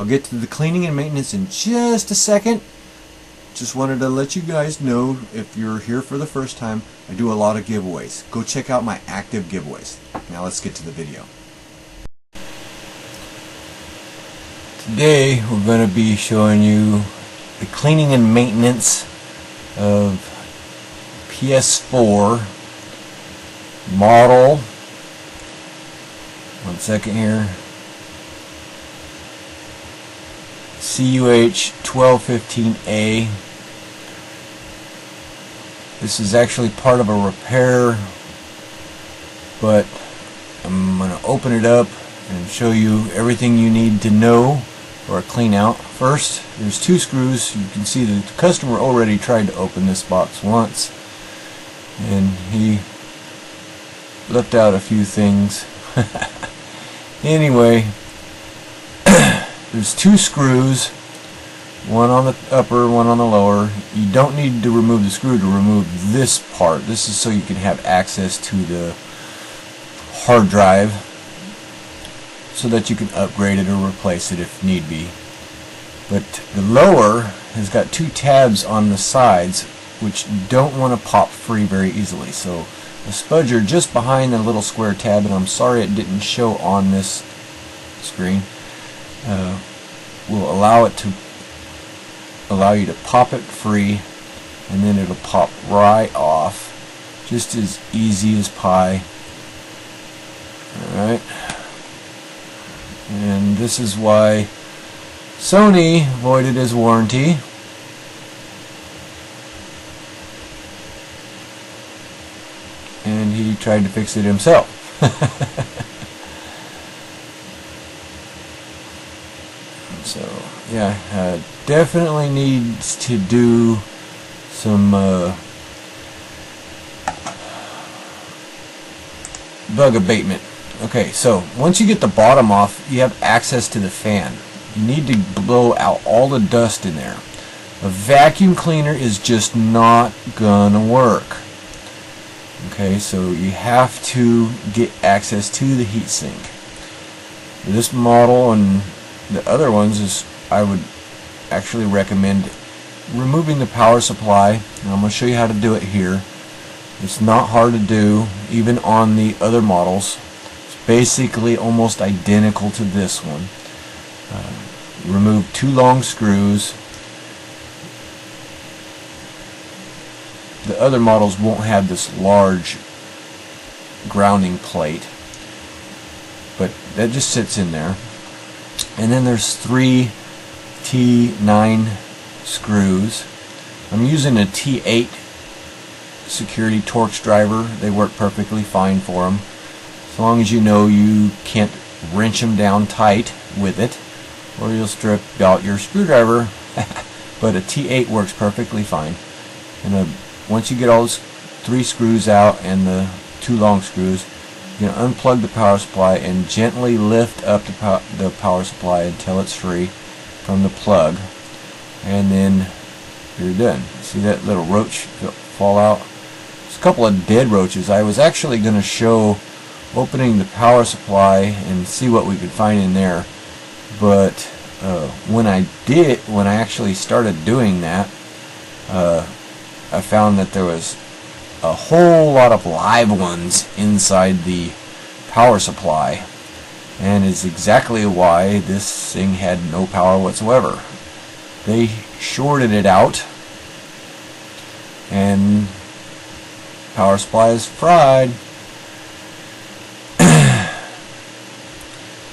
I'll get to the cleaning and maintenance in just a second. Just wanted to let you guys know, if you're here for the first time, I do a lot of giveaways. Go check out my active giveaways. Now let's get to the video. Today we're going to be showing you the cleaning and maintenance of PS4 model. One second here. CUH-1215A. This is actually part of a repair, but I'm going to open it up and show you everything you need to know for a clean out. First, there's two screws. You can see the customer already tried to open this box once, and he left out a few things. Anyway, there's two screws, one on the upper, one on the lower. You don't need to remove the screw to remove this part. This is so you can have access to the hard drive so that you can upgrade it or replace it if need be. But the lower has got two tabs on the sides which don't want to pop free very easily. So a spudger just behind the little square tab, and I'm sorry it didn't show on this screen, will allow you to pop it free, and then it'll pop right off, just as easy as pie. Alright, and this is why Sony voided his warranty. And he tried to fix it himself. So yeah, definitely needs to do some bug abatement. Okay, so once you get the bottom off, you have access to the fan. You need to blow out all the dust in there. A vacuum cleaner is just not gonna work. Okay, so you have to get access to the heatsink. This model and the other ones, I would actually recommend removing the power supply. And I'm going to show you how to do it here. It's not hard to do, even on the other models. It's basically almost identical to this one. Remove two long screws. The other models won't have this large grounding plate, but that just sits in there. And then there's three T9 screws. I'm using a T8 security Torx driver. They work perfectly fine for them, as long as you know you can't wrench them down tight with it, or you'll strip out your screwdriver. But a T8 works perfectly fine. And once you get all those three screws out and the two long screws, you're going to unplug the power supply and gently lift up the power supply until it's free from the plug, and then you're done. See that little roach fall out? There's a couple of dead roaches. I was actually going to show opening the power supply and see what we could find in there, but when I actually started doing that, I found that there was a whole lot of live ones inside the power supply, and is exactly why this thing had no power whatsoever. They shorted it out, and power supply is fried.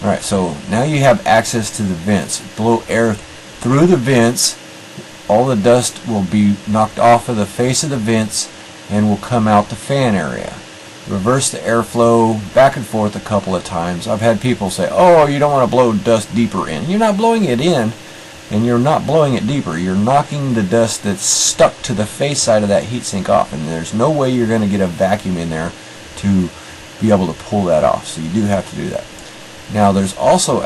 Alright, so now you have access to the vents. Blow air through the vents. All the dust will be knocked off of the face of the vents and will come out the fan area. Reverse the airflow back and forth a couple of times. I've had people say, oh, you don't want to blow dust deeper in. You're not blowing it in, and you're not blowing it deeper. You're knocking the dust that's stuck to the face side of that heatsink off, and there's no way you're going to get a vacuum in there to be able to pull that off. So you do have to do that. Now there's also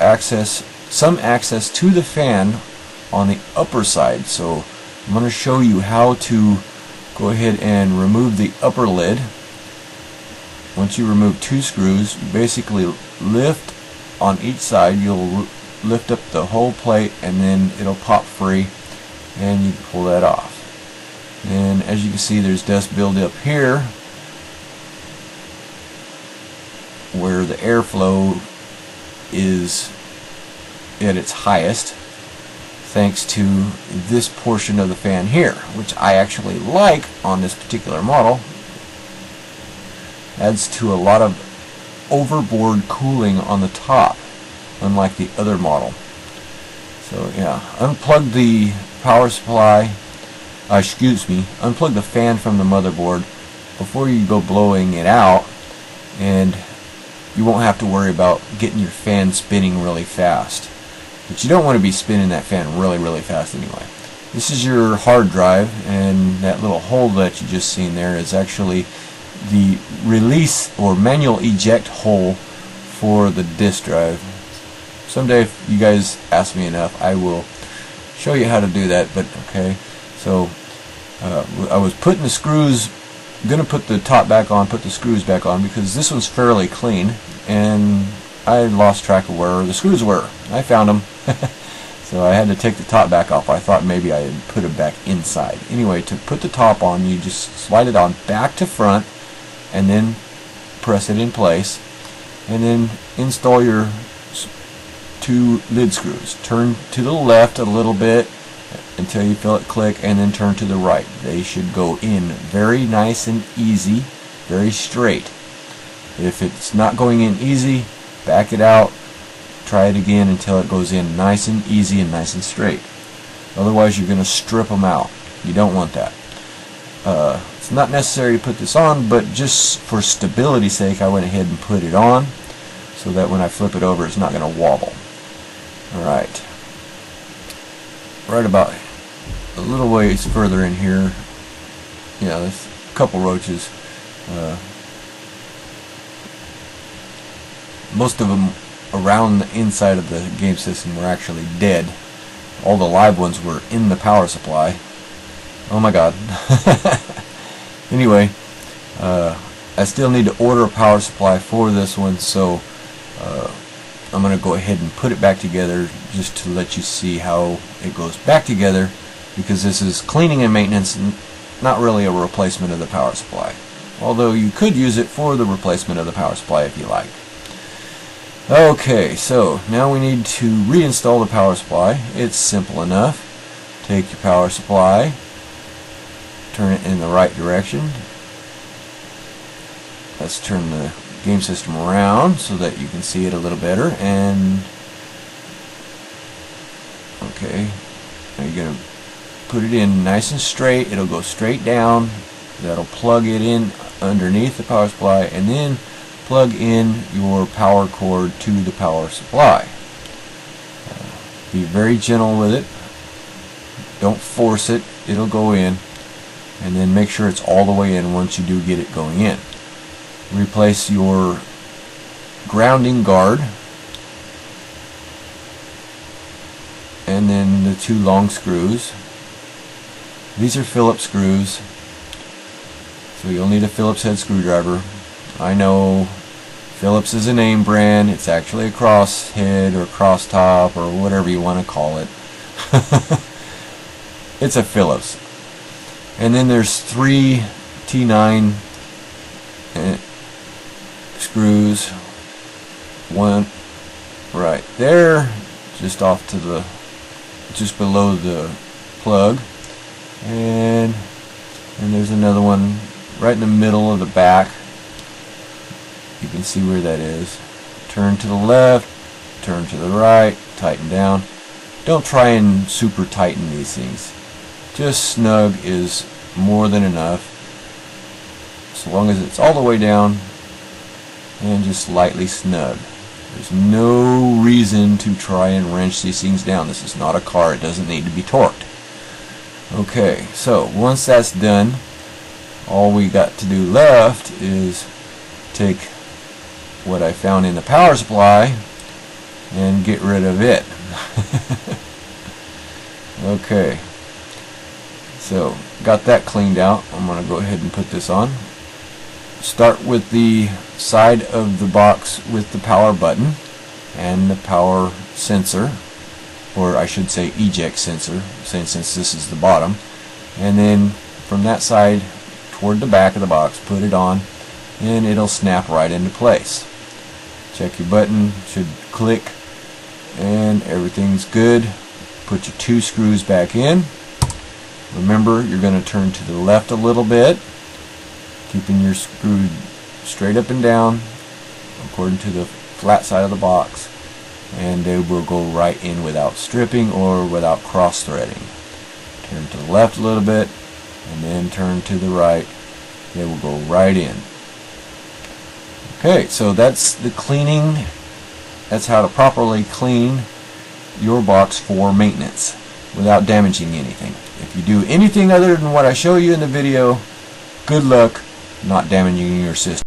some access to the fan on the upper side. So I'm going to show you how to go ahead and remove the upper lid. Once you remove two screws, you basically lift on each side. You'll lift up the whole plate and then it'll pop free and you can pull that off. And as you can see, there's dust buildup here where the airflow is at its highest, thanks to this portion of the fan here, which I actually like on this particular model. Adds to a lot of overboard cooling on the top, unlike the other model. So yeah, unplug the power supply, unplug the fan from the motherboard before you go blowing it out, and you won't have to worry about getting your fan spinning really fast. But you don't want to be spinning that fan really fast anyway. This is your hard drive, and that little hole that you just seen there is actually the release or manual eject hole for the disk drive. Someday, if you guys ask me enough, I will show you how to do that. But okay, so I was putting the screws, gonna put the top back on, put the screws back on, because this one's fairly clean, and I lost track of where the screws were. I found them, so I had to take the top back off. I thought maybe I had put it back inside. Anyway, to put the top on, you just slide it on back to front, and then press it in place, and then install your 2 lid screws. Turn to the left a little bit until you feel it click, and then turn to the right. They should go in very nice and easy, very straight. If it's not going in easy, back it out, try it again until it goes in nice and easy and nice and straight. Otherwise you're going to strip them out. You don't want that. It's not necessary to put this on, but just for stability's sake I went ahead and put it on so that when I flip it over it's not going to wobble. Alright. Right about a little ways further in here, yeah, there's a couple roaches. Most of them around the inside of the game system were actually dead. All the live ones were in the power supply. Oh my god. Anyway, I still need to order a power supply for this one, so I'm going to go ahead and put it back together just to let you see how it goes back together, because this is cleaning and maintenance, not really a replacement of the power supply. Although you could use it for the replacement of the power supply if you like. Okay, so now we need to reinstall the power supply. It's simple enough. Take your power supply, turn it in the right direction. Let's turn the game system around so that you can see it a little better. And okay, now you're going to put it in nice and straight. It'll go straight down. That'll plug it in underneath the power supply, and then plug in your power cord to the power supply. Be very gentle with it. Don't force it. It'll go in. And then make sure it's all the way in once you do get it going in. Replace your grounding guard, and then the 2 long screws. These are Phillips screws, so you'll need a Phillips head screwdriver. I know Phillips is a name brand. It's actually a cross head or cross top or whatever you want to call it. It's a Phillips. And then there's 3 T9 screws. One right there, just off to the, just below the plug, and there's another one right in the middle of the back. You can see where that is. Turn to the left, turn to the right, tighten down. Don't try and super tighten these things. Just snug is more than enough, so long as it's all the way down and just lightly snug. There's no reason to try and wrench these things down. This is not a car. It doesn't need to be torqued. Okay, so once that's done, all we got to do left is take what I found in the power supply and get rid of it. Okay, so got that cleaned out. I'm going to go ahead and put this on. Start with the side of the box with the power button and the power sensor, or I should say eject sensor, since this is the bottom, and then from that side toward the back of the box, put it on, and it'll snap right into place. Check your button, should click, and everything's good. Put your 2 screws back in. Remember, you're going to turn to the left a little bit, keeping your screw straight up and down according to the flat side of the box, and they will go right in without stripping or without cross threading. Turn to the left a little bit and then turn to the right. They will go right in. Okay, so that's the cleaning. That's how to properly clean your box for maintenance without damaging anything. If you do anything other than what I show you in the video, good luck not damaging your system.